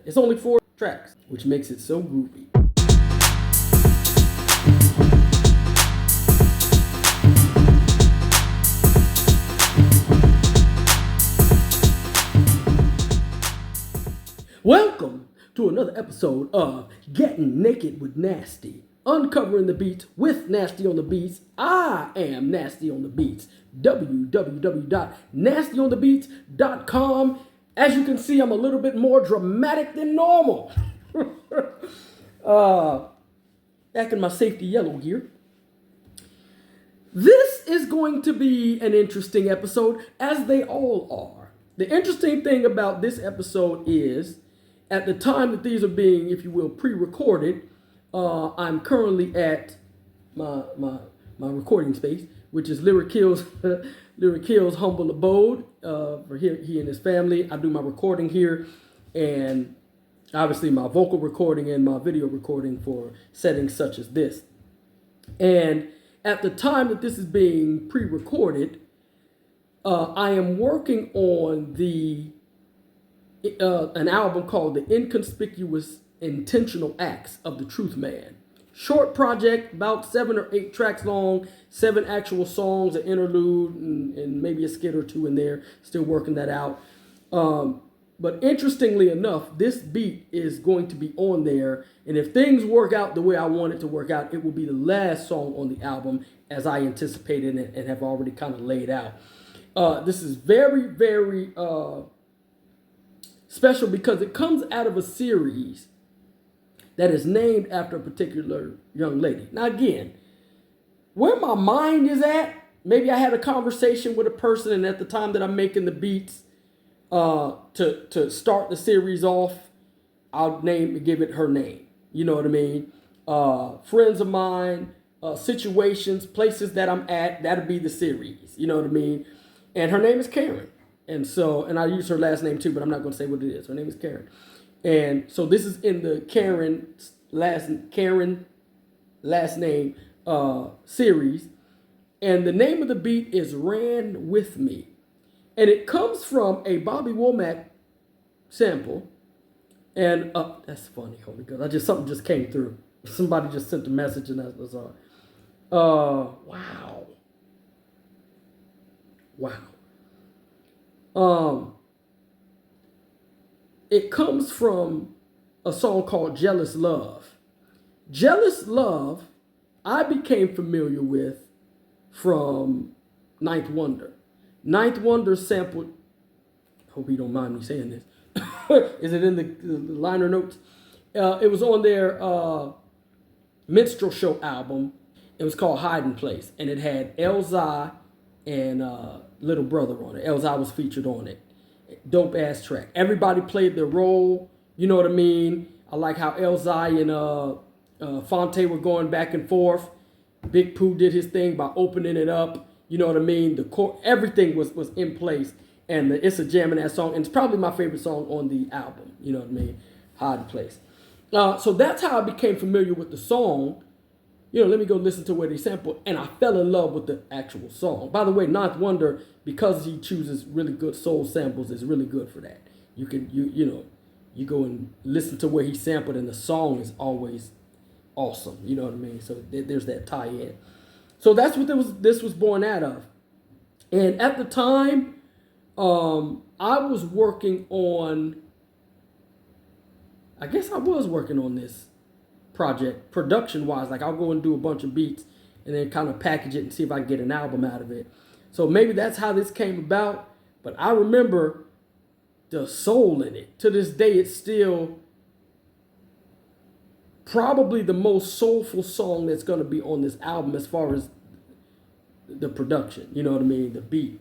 It's only 4 tracks, which makes it so groovy. Welcome to another episode of Getting Naked with Nasty. Uncovering the beats with Nasty on the Beats. I am Nasty on the Beats. www.nastyonthebeats.com. As you can see, I'm a little bit more dramatic than normal. Back in my safety yellow gear. This is going to be an interesting episode, as they all are. The interesting thing about this episode is, at the time that these are being, if you will, pre-recorded, I'm currently at my recording space, which is Lyric Hill's humble abode. For he and his family, I do my recording here, and obviously my vocal recording and my video recording for settings such as this. And at the time that this is being pre-recorded, I am working on an album called The Inconspicuous Intentional Acts of the Truth Man. Short project, about 7 or 8 tracks long, 7 actual songs, an interlude, and maybe a skit or 2 in there. Still working that out. But interestingly enough, this beat is going to be on there. And if things work out the way I want it to work out, it will be the last song on the album as I anticipated and have already kind of laid out. This is very, very special because it comes out of a series that is named after a particular young lady. Now again, where my mind is at, maybe I had a conversation with a person, and at the time that I'm making the beats to start the series off, I'll give it her name. You know what I mean? Friends of mine, situations, places that I'm at, that'll be the series. You know what I mean? And her name is Karen. And I use her last name too, but I'm not going to say what it is. Her name is Karen. And so this is in the Karen last name series. And the name of the beat is Ran With Me. And it comes from a Bobby Womack sample. And that's funny, holy God. Something just came through. Somebody just sent a message, and that was wow. It comes from a song called Jealous Love. Jealous Love, I became familiar with from Ninth Wonder. Ninth Wonder sampled, hope you don't mind me saying this. Is it in the liner notes? It was on their Minstrel Show album. It was called Hiding Place, and it had Elzai and Little Brother on it. Elzai was featured on it. Dope ass track. Everybody played their role. You know what I mean? I like how Elzai and Fonte were going back and forth. Big Pooh did his thing by opening it up. You know what I mean? Everything was in place. And it's a jamming ass song. And it's probably my favorite song on the album. You know what I mean? Hiding Place. So that's how I became familiar with the song. You know, let me go listen to where they sampled, and I fell in love with the actual song. By the way, Ninth Wonder, because he chooses really good soul samples, is really good for that. You can you go and listen to where he sampled, and the song is always awesome. You know what I mean? So there's that tie-in. So that's what this was born out of. And at the time, I was working on this project production wise. Like, I'll go and do a bunch of beats and then kind of package it and see if I can get an album out of it. So maybe that's how this came about. But I remember the soul in it. To this day, it's still probably the most soulful song that's going to be on this album as far as the production. You know what I mean? The beat.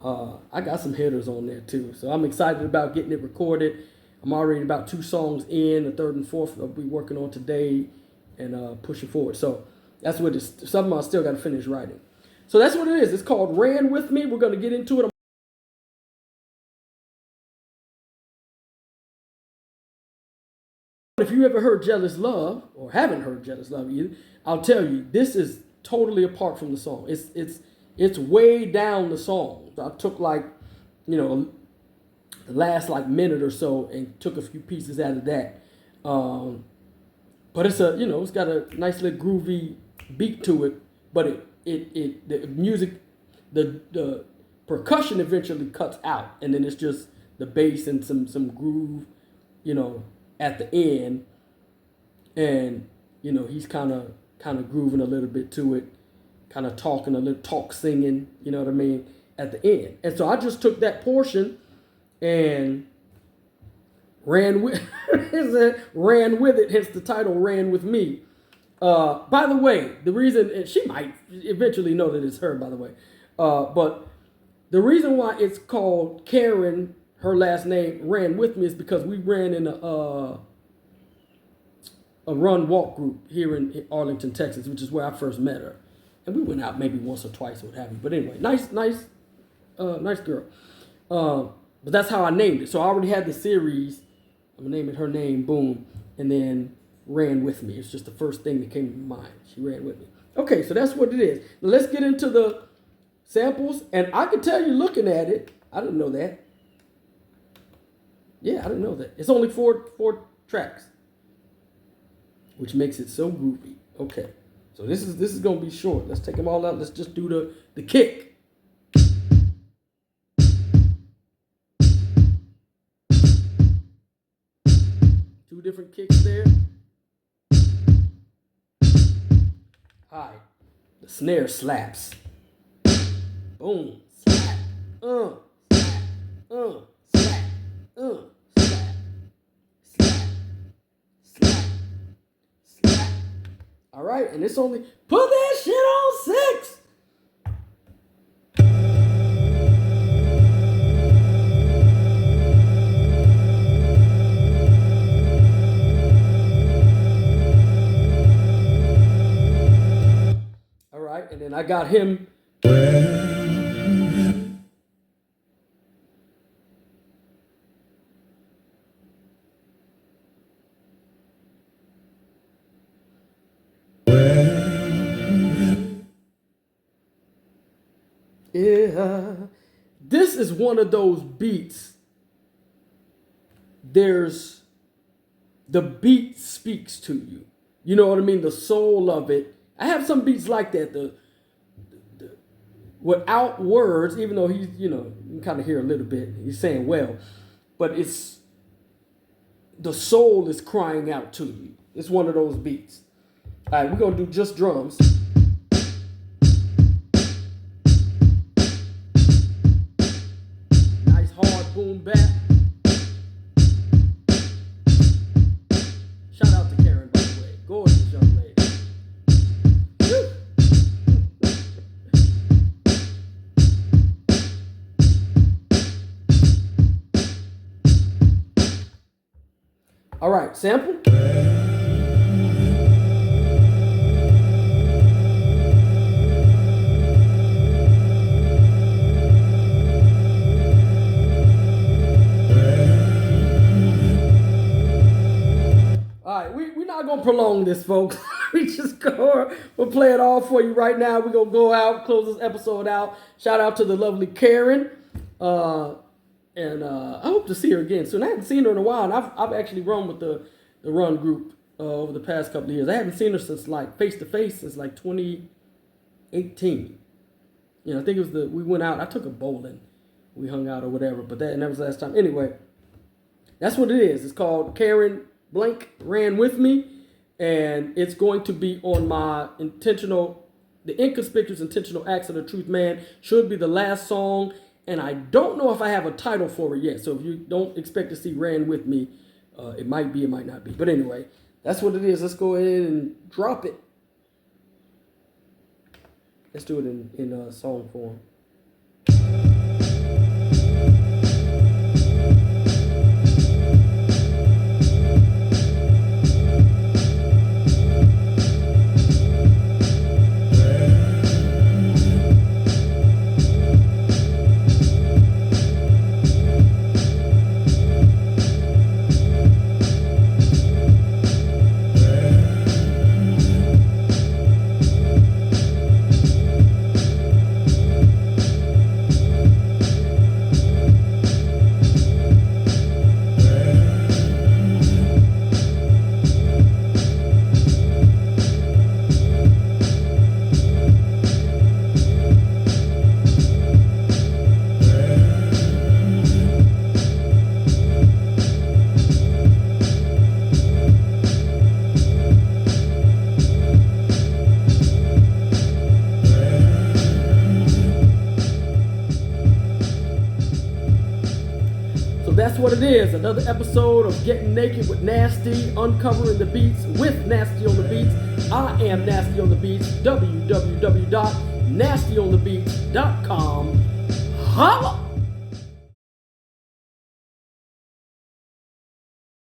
I got some hitters on there too. So I'm excited about getting it recorded. I'm already about 2 songs in. The third and fourth I'll be working on today and pushing forward. So that's what it's, something I still got to finish writing. So that's what it is. It's called Ran With Me. We're going to get into it. If you ever heard Jealous Love, or haven't heard Jealous Love either, I'll tell you, this is totally apart from the song. It's way down the song. I took, like, the last like minute or so and took a few pieces out of that. But it's it's got a nice little groovy beat to it. But the music, the percussion eventually cuts out, and then it's just the bass and some groove, at the end, and he's kind of grooving a little bit to it, kind of talking a little singing, you know what I mean, at the end. And so I just took that portion and ran with it, hence the title "Ran With Me." By the way, the reason, and she might eventually know that it's her, by the way, but the reason why it's called Karen, her last name, Ran With Me, is because we ran in a run walk group here in Arlington, Texas, which is where I first met her, and we went out maybe once or twice, what have you. But anyway, nice girl. But that's how I named it. So I already had the series. I'm gonna name it her name, boom, and then Ran With Me. It's just the first thing that came to mind. She ran with me. Okay, so that's what it is. Now let's get into the samples, and I can tell you looking at it, I didn't know that. Yeah, I didn't know that. It's only four tracks, which makes it so groovy. Okay, so this is gonna be short. Let's take them all out. Let's just do the kick. Two different kicks there. Hi. The snare slaps. Boom. Slap. Slap. Slap. Slap. Slap. Slap. Slap. All right, and it's only put that shit on 6. And then I got him. Yeah. This is one of those beats. The beat speaks to you. You know what I mean? The soul of it. I have some beats like that, the without words, even though he's, you can kind of hear a little bit. He's saying well, but it's the soul is crying out to you. It's one of those beats. All right, we're gonna do just drums. Nice hard boom bap. Shout out to Karen, by the way. Gorgeous young lady. All right, sample. All right, we're not going to prolong this, folks. We just we'll play it all for you right now. We're going to go out, close this episode out. Shout out to the lovely Karen. And I hope to see her again soon. I haven't seen her in a while, and I've actually run with the run group over the past couple of years. I haven't seen her since face to face since 2018. I think it was we went out. I took her bowling, we hung out or whatever. But that was the last time. Anyway, that's what it is. It's called Karen Blank Ran With Me, and it's going to be on my the Inconspicuous Intentional Acts of the Truth Man. Should be the last song. And I don't know if I have a title for it yet. So if you don't expect to see Ran With Me, it might be, it might not be. But anyway, that's what it is. Let's go ahead and drop it. Let's do it in song form. that's what it is. Another episode of Getting Naked with Nasty, uncovering the beats with Nasty on the Beats. I am Nasty on the Beats. www.nastyonthebeats.com. Holla!